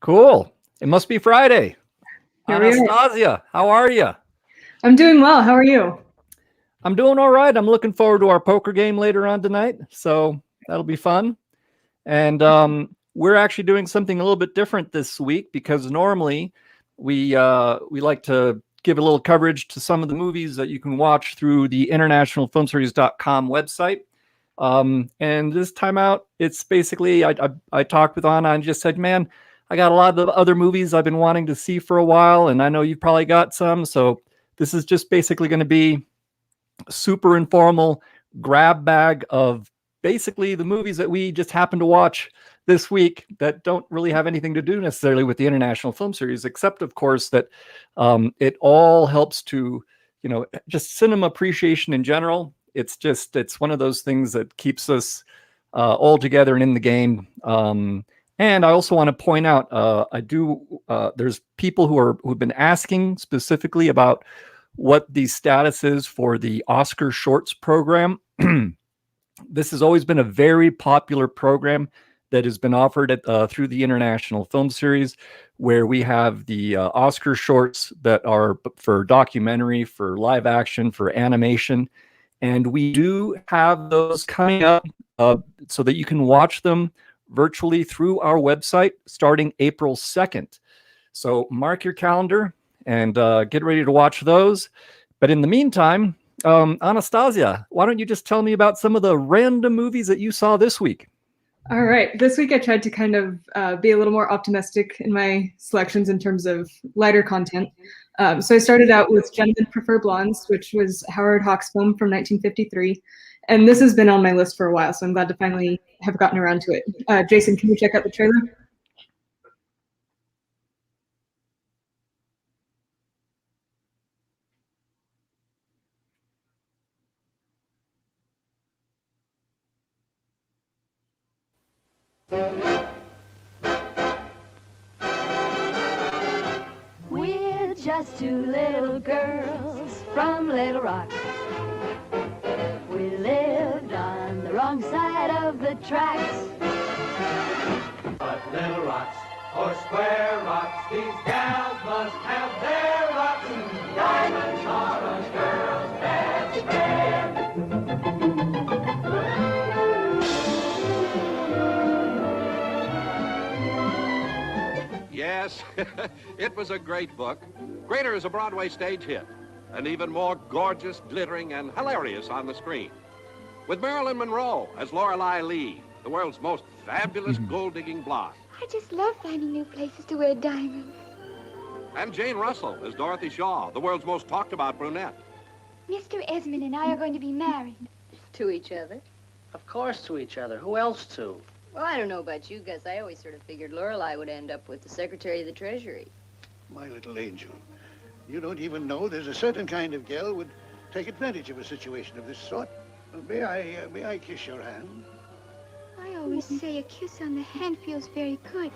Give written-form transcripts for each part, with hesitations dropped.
Cool. It must be Friday. Here we are. Anastasia, how are you? I'm doing well. How are you? I'm doing all right. I'm looking forward to our poker game later on tonight, so that'll be fun. And we're actually doing something a little bit different this week because normally we like to give a little coverage to some of the movies that you can watch through the internationalfilmseries.com website. And this time out, it's basically I talked with Ana and just said, man, I got a lot of other movies I've been wanting to see for a while, and I know you've probably got some. So this is just basically going to be a super informal grab bag of basically the movies that we just happen to watch this week that don't really have anything to do necessarily with the International Film Series, except of course that it all helps to, just cinema appreciation in general. It's one of those things that keeps us all together and in the game. And I also want to point out, there's people who've been asking specifically about what the status is for the Oscar Shorts program. This has always been a very popular program that has been offered through the International Film Series, where we have the Oscar Shorts that are for documentary, for live action, for animation. And we do have those coming up so that you can watch them virtually through our website starting April 2nd. So mark your calendar and get ready to watch those. But in the meantime, Anastasia, why don't you just tell me about some of the random movies that you saw this week? All right. This week I tried to kind of be a little more optimistic in my selections in terms of lighter content. So I started out with Gentlemen Prefer Blondes, which was Howard Hawks' film from 1953. And this has been on my list for a while, so I'm glad to finally have gotten around to it. Jason, can you check out the trailer? We're just two little girls from Little Rock. We lived on the wrong side of the tracks. But little rocks or square rocks, these gals must have their rocks. Diamonds are a girl's best friend. Yes, it was a great book. Greater as a Broadway stage hit. And even more gorgeous, glittering, and hilarious on the screen. With Marilyn Monroe as Lorelei Lee, the world's most fabulous gold-digging blonde. I just love finding new places to wear diamonds. And Jane Russell as Dorothy Shaw, the world's most talked-about brunette. Mr. Esmond and I are going to be married. To each other? Of course to each other. Who else to? Well, I don't know about you guys. I always sort of figured Lorelei would end up with the Secretary of the Treasury. My little angel, you don't even know there's a certain kind of gal would take advantage of a situation of this sort. May I kiss your hand? I always say a kiss on the hand feels very good,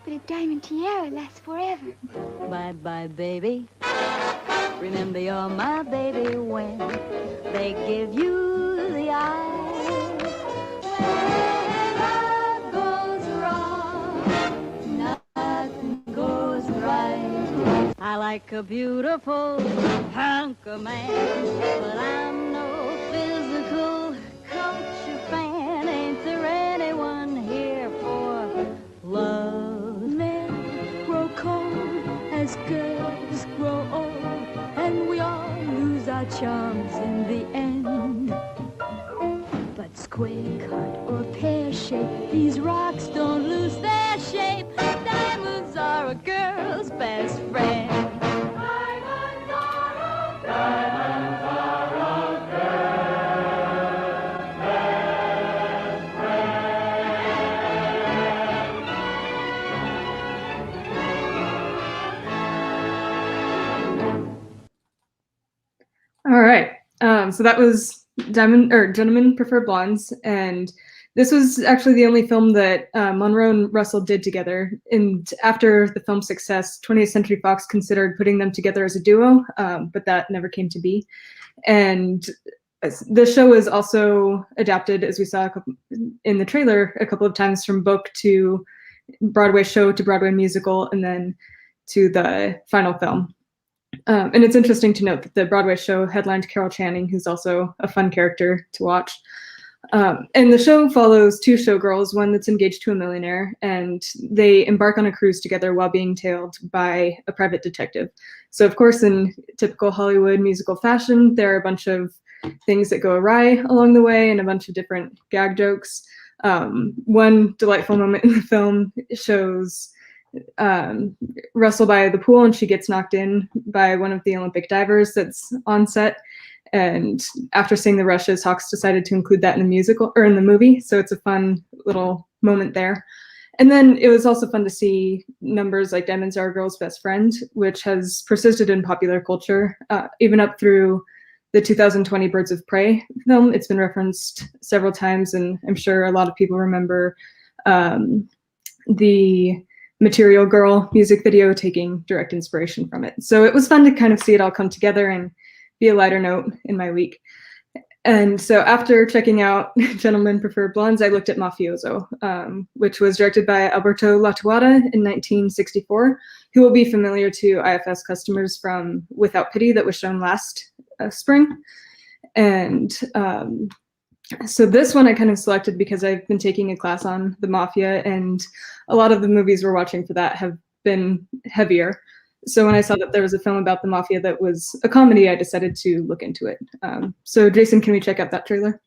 but a diamond tiara lasts forever. Bye-bye, baby. Remember you're my baby when they give you the eye. When love goes wrong, nothing goes right. I like a beautiful hunk of man, but I'm no physical culture fan. Ain't there anyone here for love? Men grow cold as girls grow old, and we all lose our charms in the end. But square cut or pear shape, these rocks don't lose their shape. Diamonds are a girl's best friend. Diamonds are a girl's best friend. All right. So that was Gentlemen Prefer Blondes, and this was actually the only film that Monroe and Russell did together. And after the film's success, 20th Century Fox considered putting them together as a duo, but that never came to be. And the show is also adapted, as we saw in the trailer, a couple of times from book to Broadway show to Broadway musical, and then to the final film. And it's interesting to note that the Broadway show headlined Carol Channing, who's also a fun character to watch. And the show follows two showgirls, one that's engaged to a millionaire, and they embark on a cruise together while being tailed by a private detective. So, of course, in typical Hollywood musical fashion, there are a bunch of things that go awry along the way and a bunch of different gag jokes. One delightful moment in the film shows Russell by the pool, and she gets knocked in by one of the Olympic divers that's on set. And after seeing the rushes, Hawks decided to include that in the musical or in the movie. So it's a fun little moment there. And then it was also fun to see numbers like Diamonds Are a Girl's Best Friend, which has persisted in popular culture, even up through the 2020 Birds of Prey film. It's been referenced several times, and I'm sure a lot of people remember the Material Girl music video taking direct inspiration from it. So it was fun to kind of see it all come together and be a lighter note in my week. And so after checking out Gentlemen Prefer Blondes, I looked at Mafioso, which was directed by Alberto Latuada in 1964, who will be familiar to IFS customers from Without Pity, that was shown last spring. And so this one I kind of selected because I've been taking a class on the Mafia, and a lot of the movies we're watching for that have been heavier. So when I saw that there was a film about the Mafia that was a comedy, I decided to look into it. So Jason, can we check out that trailer?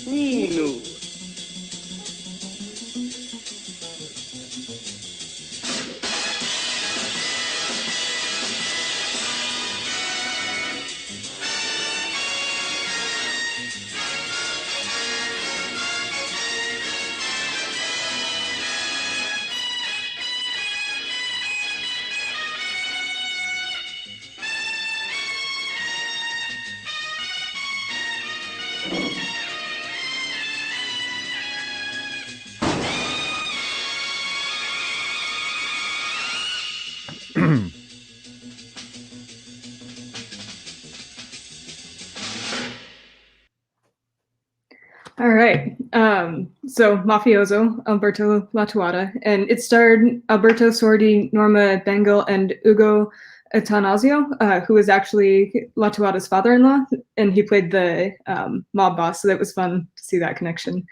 Nino. All right. So Mafioso, Alberto Latuada, and it starred Alberto Sordi, Norma Bengal, and Ugo Atanasio, who was actually Latuada's father-in-law, and he played the mob boss. So that was fun to see that connection.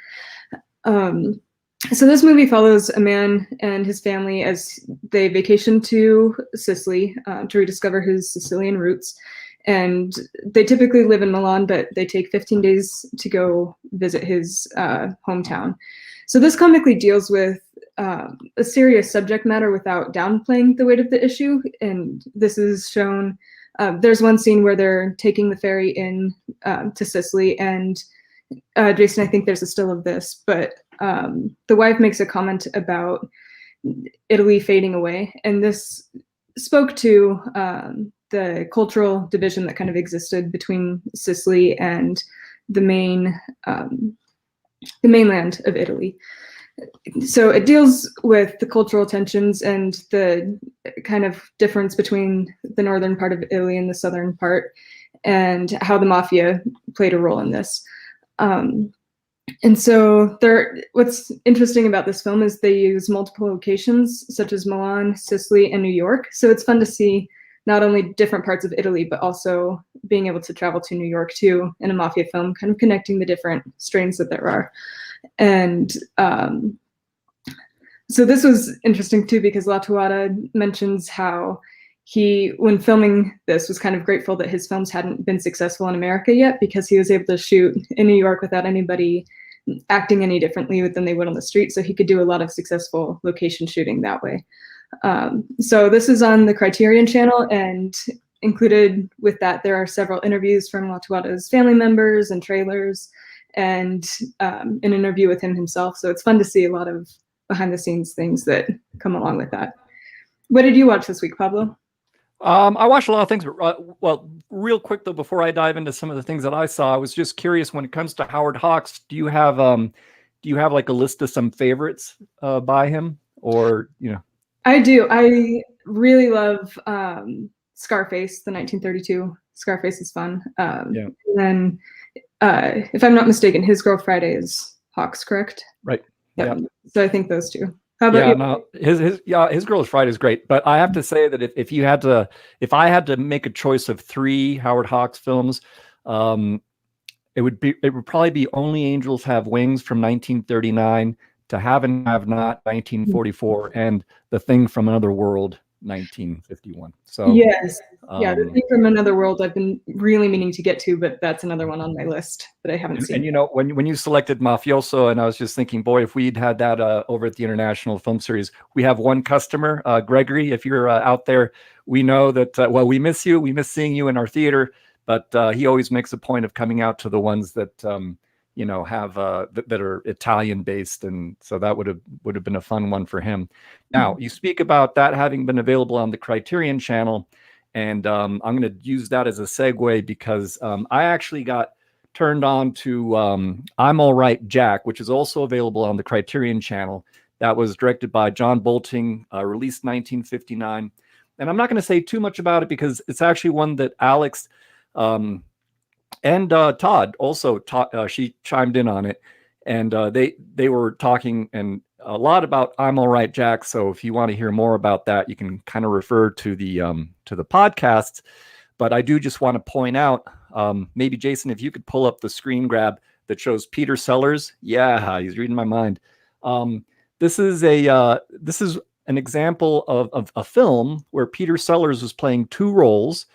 So this movie follows a man and his family as they vacation to Sicily to rediscover his Sicilian roots. And they typically live in Milan, but they take 15 days to go visit his hometown. So this comically deals with a serious subject matter without downplaying the weight of the issue. And this is shown, there's one scene where they're taking the ferry in to Sicily, and Jason, I think there's a still of this, but the wife makes a comment about Italy fading away. And this spoke to the cultural division that kind of existed between Sicily and the mainland of Italy. So it deals with the cultural tensions and the kind of difference between the northern part of Italy and the southern part, and how the mafia played a role in this. And so what's interesting about this film is they use multiple locations, such as Milan, Sicily, and New York. So it's fun to see not only different parts of Italy, but also being able to travel to New York too in a mafia film, kind of connecting the different strains that there are. And so this was interesting too, because Latuada mentions how he, when filming this, was kind of grateful that his films hadn't been successful in America yet, because he was able to shoot in New York without anybody acting any differently than they would on the street. So he could do a lot of successful location shooting that way. So this is on the Criterion channel, and included with that, there are several interviews from Latuada's family members and trailers, and an interview with him himself. So it's fun to see a lot of behind the scenes things that come along with that. What did you watch this week, Pablo? I watched a lot of things, but well, real quick though, before I dive into some of the things that I saw, I was just curious when it comes to Howard Hawks, do you have like a list of some favorites by him, or I do. I really love Scarface, the 1932. Scarface is fun. Yeah. And then, if I'm not mistaken, His Girl Friday is Hawks, correct? Right. Yeah. So I think those two. How about you? No, His Girl Friday is great, but I have to say that if I had to make a choice of 3 Howard Hawks films, it would probably be Only Angels Have Wings from 1939, To Have and Have Not 1944, and The Thing from Another World 1951. So yes, The Thing from Another World I've been really meaning to get to, but that's another one on my list that I haven't seen. And when you selected Mafioso, and I was just thinking, boy, if we'd had that over at the International Film Series, we have one customer, Gregory. If you're out there, we know that. Well, we miss you. We miss seeing you in our theater, but he always makes a point of coming out to the ones that have that are Italian based, and so that would have been a fun one for him. Now, you speak about that having been available on the Criterion channel, and I'm going to use that as a segue, because I actually got turned on to I'm All Right, Jack, which is also available on the Criterion channel. That was directed by John Bolting, released 1959, and I'm not going to say too much about it because it's actually one that Alex and Todd also she chimed in on it, and they were talking and a lot about I'm All Right, Jack. So if you want to hear more about that, you can kind of refer to the podcast. But I do just want to point out, maybe Jason, if you could pull up the screen grab that shows Peter Sellers. Yeah, he's reading my mind. This is an example of a film where Peter Sellers was playing 2 roles,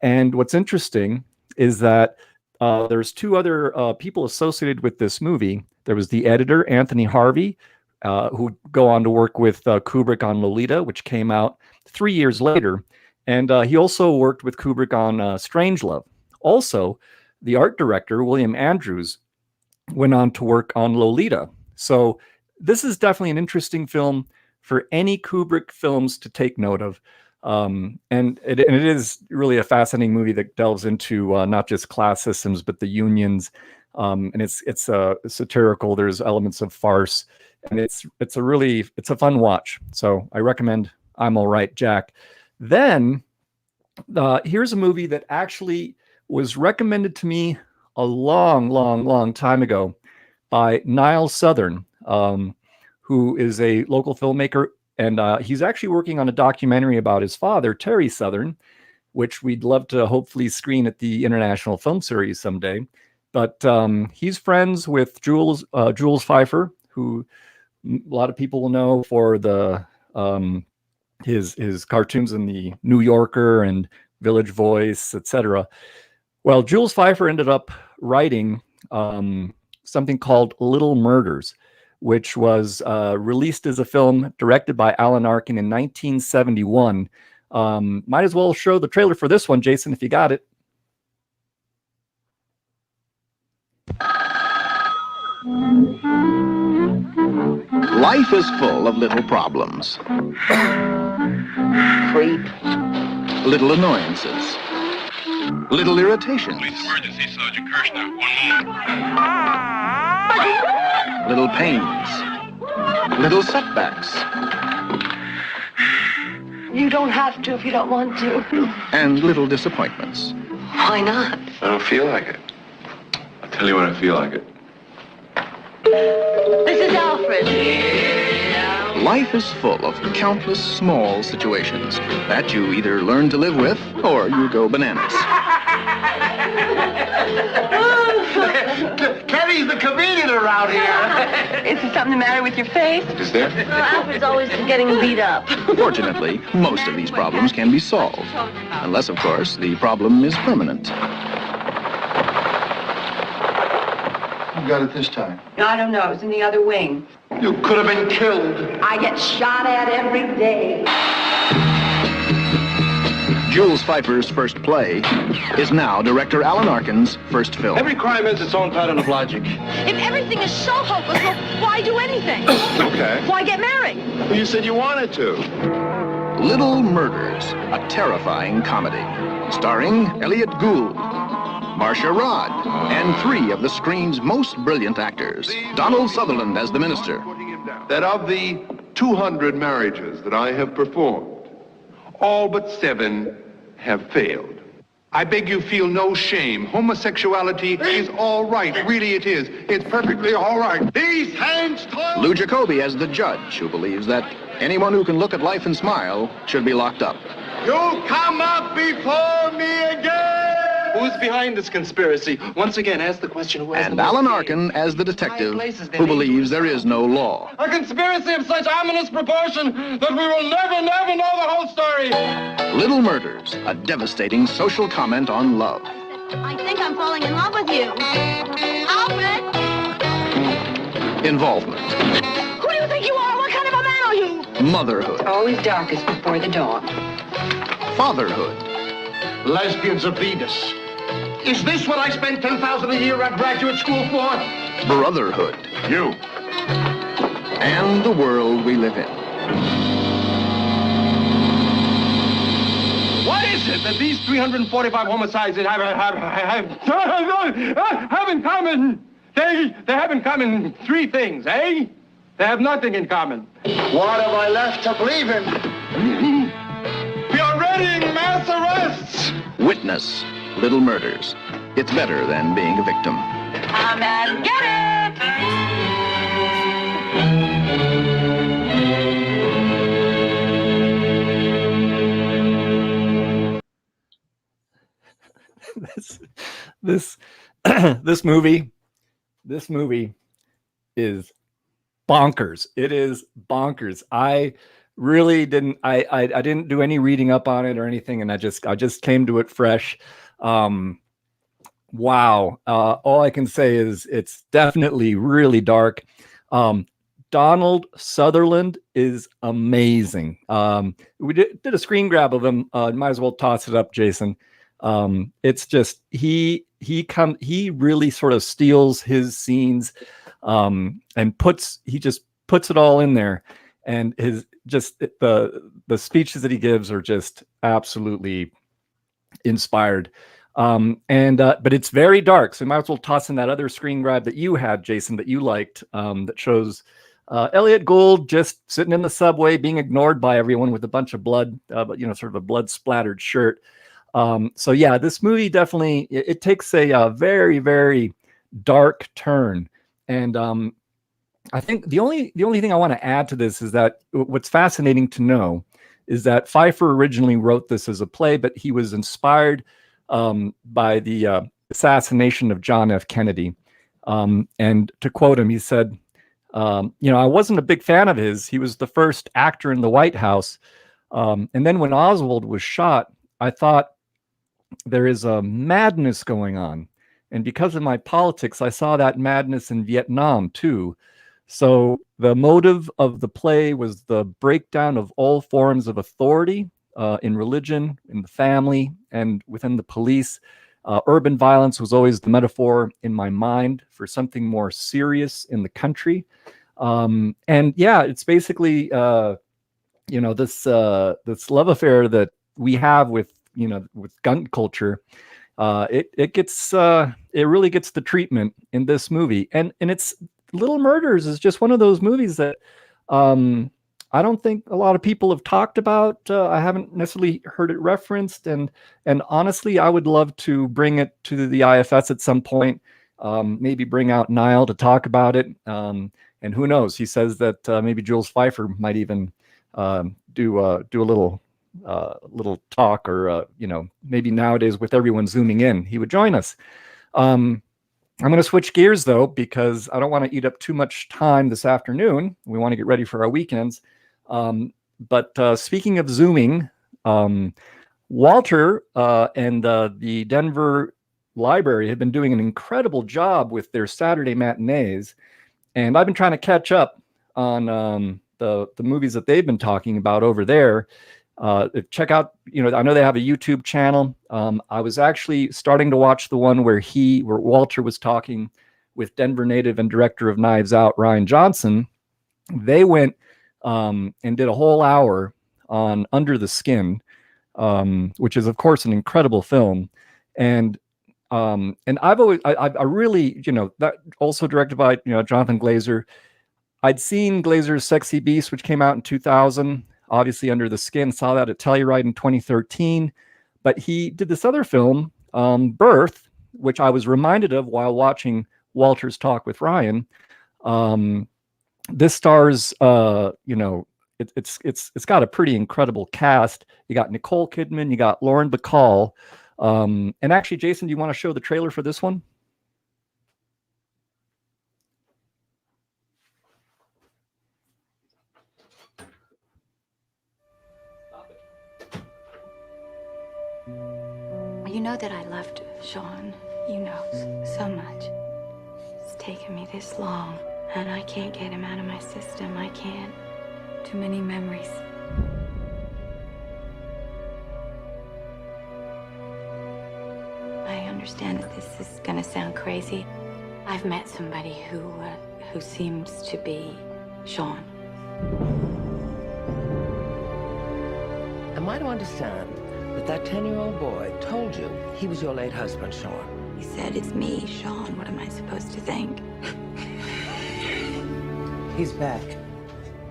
and what's interesting is that there's 2 other people associated with this movie. There was the editor, Anthony Harvey, who would go on to work with Kubrick on Lolita, which came out 3 years later. And he also worked with Kubrick on Strangelove. Also, the art director, William Andrews, went on to work on Lolita. So this is definitely an interesting film for any Kubrick films to take note of. And it is really a fascinating movie that delves into not just class systems, but the unions. And it's satirical. There's elements of farce, and it's a fun watch. So I recommend I'm All Right, Jack. Then here's a movie that actually was recommended to me a long time ago by Niall Southern, who is a local filmmaker. And he's actually working on a documentary about his father, Terry Southern, which we'd love to hopefully screen at the International Film Series someday. But he's friends with Jules Pfeiffer, who a lot of people will know for the his cartoons in the New Yorker and Village Voice, etc. Well, Jules Pfeiffer ended up writing something called Little Murders, which was released as a film directed by Alan Arkin in 1971. Might as well show the trailer for this one, Jason, if you got it. Life is full of little problems. Creep. Little annoyances. Little irritations. Police emergency, Sergeant Kirshner. 1 moment. Little pains. Little setbacks. You don't have to if you don't want to. And little disappointments. Why not? I don't feel like it. I'll tell you when I feel like it. Alfred. Life is full of countless small situations that you either learn to live with or you go bananas. Kenny's the comedian around here. Is there something the matter with your face? Is there? Well, Alfred's always getting beat up. Fortunately, most of these problems can be solved. Unless, of course, the problem is permanent. Who got it this time? I don't know. It's in the other wing. You could have been killed. I get shot at every day. Jules Pfeiffer's first play is now director Alan Arkin's first film. Every crime has its own pattern of logic. If everything is so hopeless, well, why do anything? Okay. Why get married? You said you wanted to. Little Murders, a terrifying comedy, starring Elliot Gould, Marcia Rod, and three of the screen's most brilliant actors. Donald Sutherland as the minister. That of the 200 marriages that I have performed, all but 7 have failed. I beg you feel no shame. Homosexuality is all right. Really it is. It's perfectly all right. These hands closed. Lou Jacoby as the judge, who believes that anyone who can look at life and smile should be locked up. You come up before me again! Who's behind this conspiracy? Once again, ask the question who has And the most Alan game. Arkin as the detective, who believes there is no law. A conspiracy of such ominous proportion that we will never know the whole story. Little Murders, a devastating social comment on love. I think I'm falling in love with you. Alfred! Involvement. Who do you think you are? What kind of a man are you? Motherhood. Always darkest before the dawn. Fatherhood. Lesbians of Venus. Is this what I spent $10,000 a year at graduate school for? Brotherhood. You. And the world we live in. What is it that these 345 homicides have in common? They have in common 3 things, eh? They have nothing in common. What have I left to believe in? We are readying mass arrests. Witness. Little Murders. It's better than being a victim. Come and get This movie is bonkers. It is bonkers. I really didn't I didn't do any reading up on it or anything, and I just came to it fresh. Wow. All I can say is it's definitely really dark. Donald Sutherland is amazing. We did a screen grab of him. Might as well toss it up, Jason. It's just he really sort of steals his scenes and just puts it all in there, and his just the speeches that he gives are just absolutely inspired. But it's very dark, so you might as well toss in that other screen grab that you had, Jason, that you liked, that shows Elliot Gould just sitting in the subway being ignored by everyone with a bunch of blood, but sort of a blood splattered shirt. So yeah, this movie definitely it takes a very, very dark turn. And I think the only thing I want to add to this is that what's fascinating to know is that Pfeiffer originally wrote this as a play, but he was inspired by the assassination of John F. Kennedy. And to quote him, he said, I wasn't a big fan of his. He was the first actor in the White House. And then when Oswald was shot, I thought there is a madness going on. And because of my politics, I saw that madness in Vietnam too. So the motive of the play was the breakdown of all forms of authority in religion, in the family, and within the police. Urban violence was always the metaphor in my mind for something more serious in the country. And yeah, it's basically, this love affair that we have with gun culture. It really gets the treatment in this movie. And it's Little Murders is just one of those movies that I don't think a lot of people have talked about. I haven't necessarily heard it referenced, and honestly, I would love to bring it to the IFS at some point. Maybe bring out Niall to talk about it, and and who knows? He says that maybe Jules Pfeiffer might even do a little talk, or maybe nowadays with everyone zooming in, he would join us. I'm going to switch gears though, because I don't want to eat up too much time this afternoon. We want to get ready for our weekends. But speaking of zooming, Walter and the Denver Library have been doing an incredible job with their Saturday matinees, and I've been trying to catch up on the movies that they've been talking about over there. Check out, I know they have a YouTube channel. I was actually starting to watch the one where Walter was talking with Denver native and director of Knives Out, Ryan Johnson. They went and did a whole hour on Under the Skin, which is of course an incredible film. And I've always, I really, that also directed by, Jonathan Glazer. I'd seen Glazer's Sexy Beast, which came out in 2000, obviously Under the Skin, saw that at Telluride in 2013. But he did this other film, Birth, which I was reminded of while watching Walter's talk with Ryan. This stars, it's got a pretty incredible cast. You got Nicole Kidman, you got Lauren Bacall. And actually, Jason, do you want to show the trailer for this one? You know that I loved Sean. You know so much. It's taken me this long, and I can't get him out of my system. I can't. Too many memories. I understand that this is gonna sound crazy. I've met somebody who seems to be Sean. Am I to understand that 10-year-old boy told you he was your late husband, Sean? He said, "It's me, Sean. What am I supposed to think?" He's back.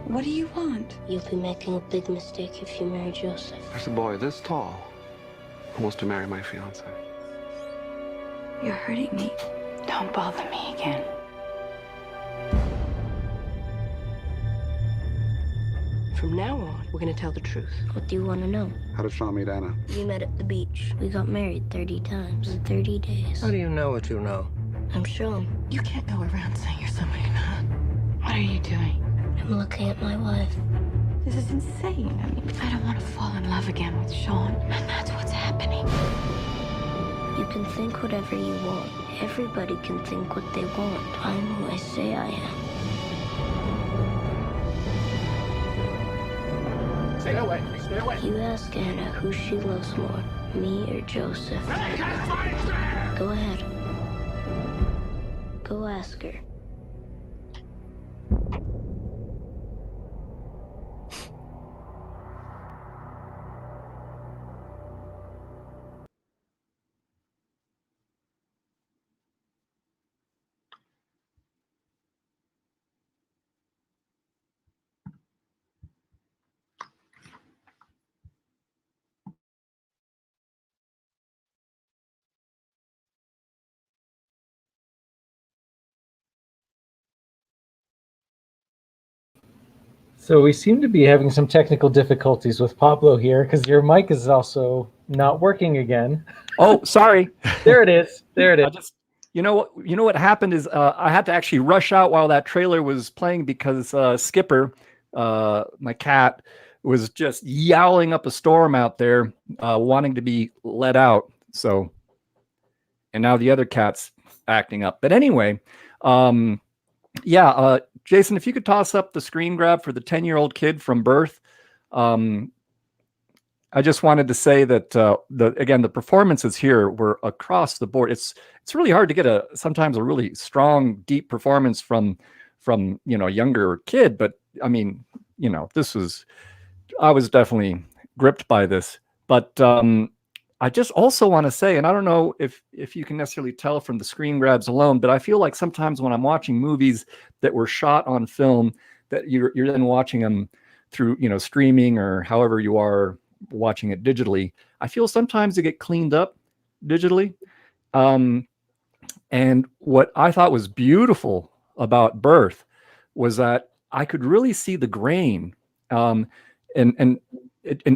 What do you want? You'll be making a big mistake if you marry Joseph. There's a boy this tall who wants to marry my fiance. You're hurting me. Don't bother me again. From now on, we're gonna tell the truth. What do you want to know? How did Sean meet Anna? We met at the beach. We got married 30 times in 30 days. How do you know what you know? I'm Sean. You can't go around saying you're somebody you're not. What are you doing? I'm looking at my wife. This is insane. I mean, I don't want to fall in love again with Sean, and that's what's happening. You can think whatever you want. Everybody can think what they want. I'm who I say I am. Stay away. Stay away. You ask Anna who she loves more, me or Joseph. Go ahead. Go ask her. So we seem to be having some technical difficulties with Pablo here because your mic is also not working again. Oh, sorry. There it is. There it is. You know what happened is I had to actually rush out while that trailer was playing because Skipper, my cat, was just yowling up a storm out there, wanting to be let out. So, and now the other cat's acting up. But anyway, Jason, if you could toss up the screen grab for the 10-year-old kid from Birth. I just wanted to say that the performances here were across the board. It's really hard to get sometimes a really strong, deep performance from a younger kid. But I mean, I was definitely gripped by this. But I just also want to say, and I don't know if you can necessarily tell from the screen grabs alone, but I feel like sometimes when I'm watching movies that were shot on film, that you're then watching them through streaming or however you are watching it digitally, I feel sometimes they get cleaned up digitally. And what I thought was beautiful about Birth was that I could really see the grain, and in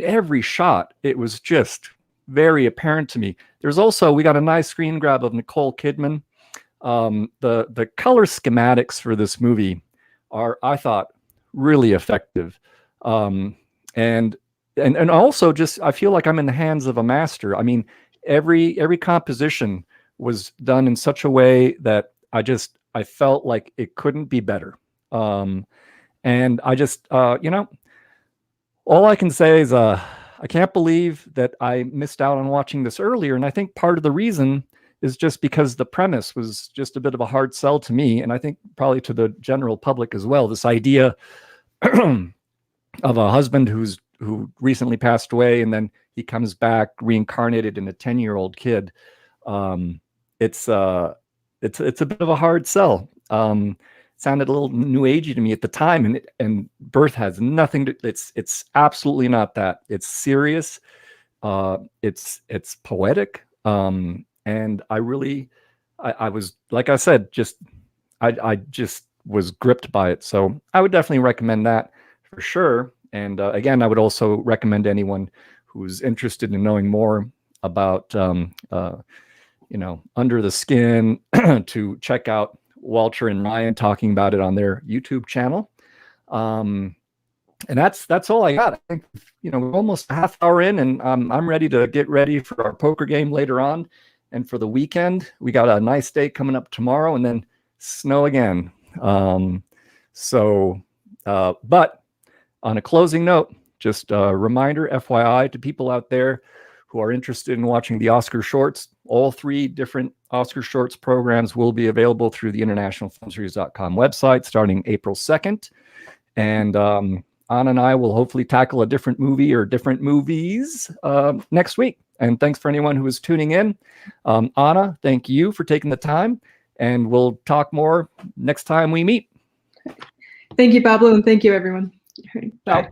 every shot, it was just very apparent to me. There's also, we got a nice screen grab of Nicole Kidman. The color schematics for this movie are, I thought, really effective, and also just, I feel like I'm in the hands of a master. I mean, every composition was done in such a way that I felt like it couldn't be better. And I just, all I can say is, I can't believe that I missed out on watching this earlier. And I think part of the reason is just because the premise was just a bit of a hard sell to me, and I think probably to the general public as well. This idea of a husband who recently passed away, and then he comes back reincarnated in a 10-year-old kid. It's a bit of a hard sell. Sounded a little new agey to me at the time, and Birth has nothing to. It's absolutely not that. It's serious. It's poetic. And I really, I was, like I said, I just was gripped by it. So I would definitely recommend that for sure. And again, I would also recommend anyone who's interested in knowing more about, Under the Skin to check out Walter and Ryan talking about it on their YouTube channel. And that's all I got. I think, we're almost a half hour in, and I'm ready to get ready for our poker game later on. And for the weekend, we got a nice day coming up tomorrow, and then snow again. But on a closing note, just a reminder, FYI, to people out there who are interested in watching the Oscar shorts, all 3 different Oscar shorts programs will be available through the internationalfilmseries.com website starting April 2nd. And Anna and I will hopefully tackle a different movie or different movies next week. And thanks for anyone who is tuning in. Anna, thank you for taking the time, and we'll talk more next time we meet. Thank you, Pablo, and thank you, everyone. Bye. Bye.